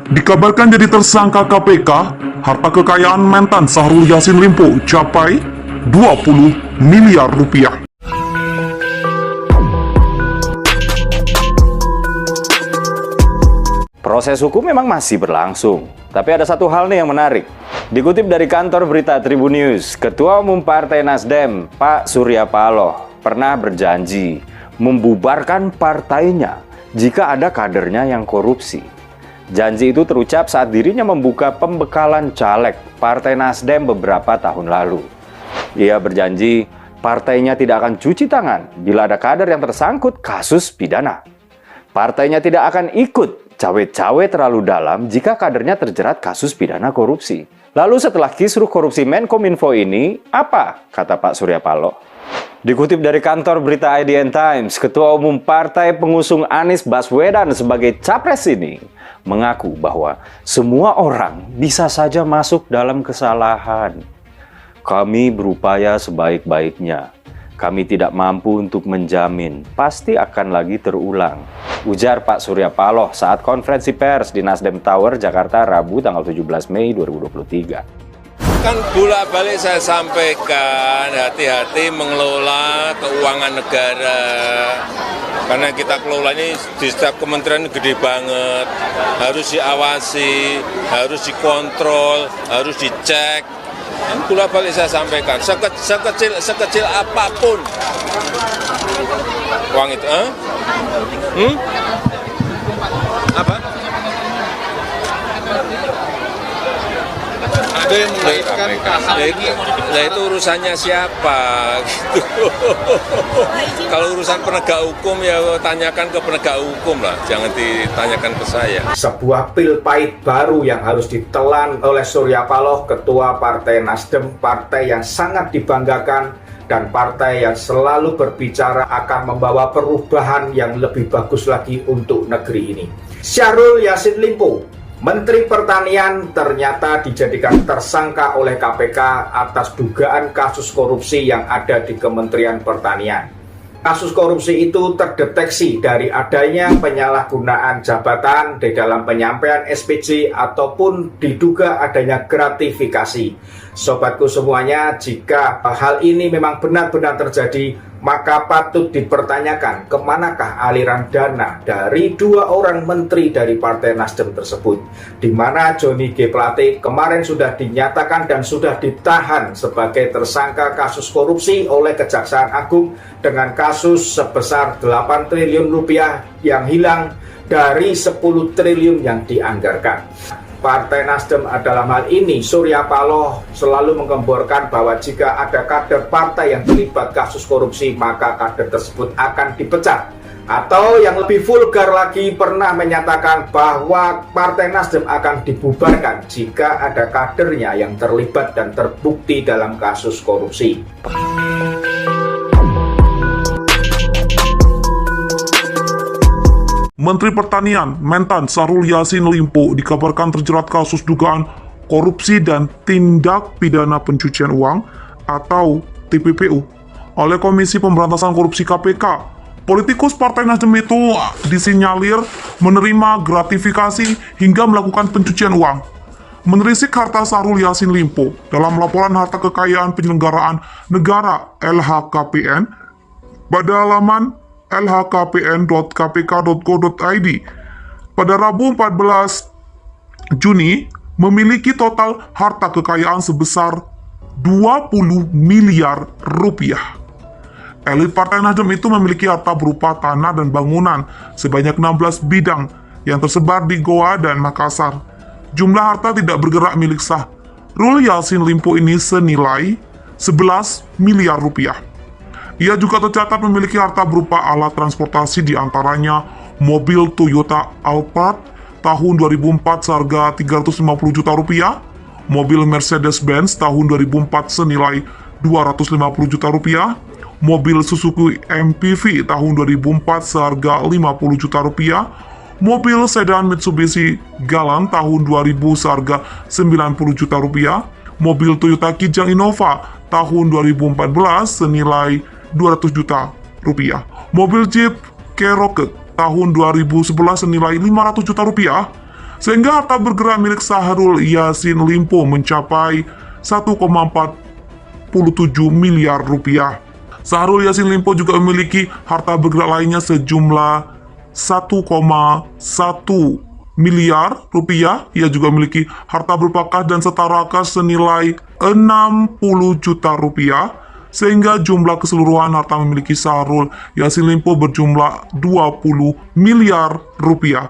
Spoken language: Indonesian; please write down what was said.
Dikabarkan jadi tersangka KPK, harta kekayaan mantan Syahrul Yassin Limpo capai 20 miliar rupiah. Proses hukum memang masih berlangsung, tapi ada satu hal nih yang menarik. Dikutip dari kantor berita Tribun News, Ketua Umum Partai Nasdem, Pak Surya Paloh, pernah berjanji membubarkan partainya jika ada kadernya yang korupsi. Janji itu terucap saat dirinya membuka pembekalan caleg Partai Nasdem beberapa tahun lalu. Ia berjanji partainya tidak akan cuci tangan bila ada kader yang tersangkut kasus pidana. Partainya tidak akan ikut cawe-cawe terlalu dalam jika kadernya terjerat kasus pidana korupsi. Lalu setelah kisruh korupsi Menkominfo ini, apa kata Pak Surya Paloh? Dikutip dari kantor berita IDN Times, Ketua Umum Partai pengusung Anies Baswedan sebagai capres ini mengaku bahwa semua orang bisa saja masuk dalam kesalahan. Kami berupaya sebaik-baiknya. Kami tidak mampu untuk menjamin pasti akan lagi terulang, ujar Pak Surya Paloh saat konferensi pers di Nasdem Tower, Jakarta, Rabu tanggal 17 Mei 2023. Kan bolak-balik saya sampaikan, hati-hati mengelola keuangan negara. Karena kita kelola ini di setiap kementerian gede banget, harus diawasi, harus dikontrol, harus dicek. Kan bolak-balik saya sampaikan, sekecil apapun uang itu. Apa? Ada yang mengaitkan nah itu urusannya siapa gitu. Kalau urusan penegak hukum ya tanyakan ke penegak hukum lah, jangan ditanyakan ke saya. Sebuah pil pahit baru yang harus ditelan oleh Surya Paloh, Ketua Partai Nasdem, partai yang sangat dibanggakan dan partai yang selalu berbicara akan membawa perubahan yang lebih bagus lagi untuk negeri ini. Syahrul Yassin Limpo, Menteri Pertanian, ternyata dijadikan tersangka oleh KPK atas dugaan kasus korupsi yang ada di Kementerian Pertanian. Kasus korupsi itu terdeteksi dari adanya penyalahgunaan jabatan di dalam penyampaian SPJ ataupun diduga adanya gratifikasi. Sobatku semuanya, jika hal ini memang benar-benar terjadi, maka patut dipertanyakan kemanakah aliran dana dari dua orang menteri dari Partai Nasdem tersebut, di mana Johnny G. Plate kemarin sudah dinyatakan dan sudah ditahan sebagai tersangka kasus korupsi oleh Kejaksaan Agung dengan kasus sebesar 8 triliun rupiah yang hilang dari 10 triliun yang dianggarkan. Partai Nasdem dalam hal ini, Surya Paloh selalu menggemborkan bahwa jika ada kader partai yang terlibat kasus korupsi, maka kader tersebut akan dipecat. Atau yang lebih vulgar lagi, pernah menyatakan bahwa Partai Nasdem akan dibubarkan jika ada kadernya yang terlibat dan terbukti dalam kasus korupsi. Menteri Pertanian mantan Syahrul Yassin Limpo dikabarkan terjerat kasus dugaan korupsi dan tindak pidana pencucian uang atau TPPU oleh Komisi Pemberantasan Korupsi KPK. Politikus Partai Nasdem itu disinyalir menerima gratifikasi hingga melakukan pencucian uang. Menelisik harta Syahrul Yassin Limpo dalam laporan harta kekayaan penyelenggaraan negara LHKPN pada halaman lhkpn.kpk.go.id pada Rabu 14 Juni memiliki total harta kekayaan sebesar 20 miliar rupiah. Elit Partai Nasdem itu memiliki harta berupa tanah dan bangunan sebanyak 16 bidang yang tersebar di Goa dan Makassar. Jumlah harta tidak bergerak milik Syahrul Yassin Limpo ini senilai 11 miliar rupiah. Ia juga tercatat memiliki harta berupa alat transportasi, diantaranya mobil Toyota Alphard tahun 2004 seharga 350 juta rupiah, mobil Mercedes-Benz tahun 2004 senilai 250 juta rupiah, mobil Suzuki MPV tahun 2004 seharga 50 juta rupiah, mobil sedan Mitsubishi Galant tahun 2000 seharga 90 juta rupiah, mobil Toyota Kijang Innova tahun 2014 senilai 200 juta rupiah, mobil Jeep Cherokee tahun 2011 senilai 500 juta rupiah, Sehingga harta bergerak milik Syahrul Yassin Limpo mencapai 1,47 miliar rupiah. Syahrul Yassin Limpo juga memiliki harta bergerak lainnya sejumlah 1,1 miliar rupiah. Ia juga memiliki harta berpakah dan setara kas senilai 60 juta rupiah, sehingga jumlah keseluruhan harta memiliki Syahrul Yassin Limpo berjumlah 20 miliar rupiah.